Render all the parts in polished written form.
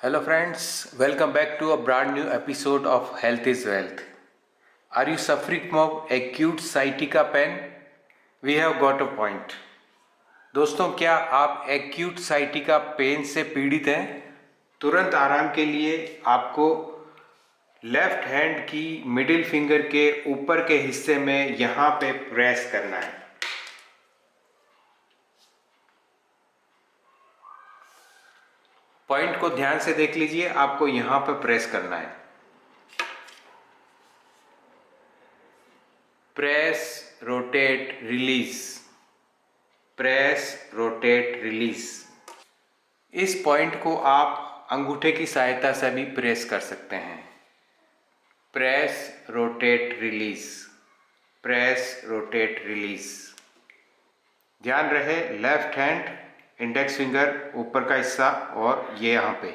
Hello friends, welcome back to a brand new episode of Health is Wealth. Are you suffering from acute sciatica pain? We have got a point. दोस्तों, क्या आप acute sciatica pain से पीड़ित हैं? तुरंत आराम के लिए आपको लेफ्ट हैंड की मिडिल फिंगर के ऊपर के हिस्से में यहाँ पे प्रेस करना है। पॉइंट को ध्यान से देख लीजिए, आपको यहाँ पे प्रेस करना है। Press, rotate, release, press, rotate, release. इस पॉइंट को आप अंगूठे की सहायता से भी प्रेस कर सकते हैं। Press, rotate, release, press, rotate, release. ध्यान रहे, लेफ्ट हैंड, इंडेक्स फिंगर ऊपर का हिस्सा और ये यहाँ पे।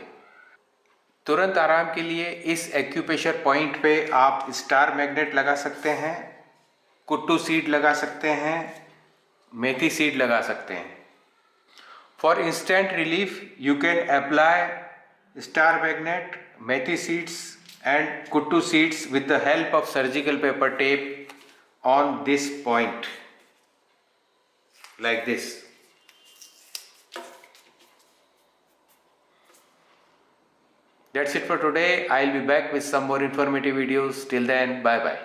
तुरंत आराम के लिए इस एक्यूप्रेशर पॉइंट पे आप स्टार मैग्नेट लगा सकते हैं, कुट्टू सीड लगा सकते हैं, मेथी सीड लगा सकते हैं। For instant relief you can apply star magnet, methi seeds and kuttu seeds with the help of surgical paper tape on this point, like this. That's it for today. I'll be back with some more informative videos. Till then, bye bye.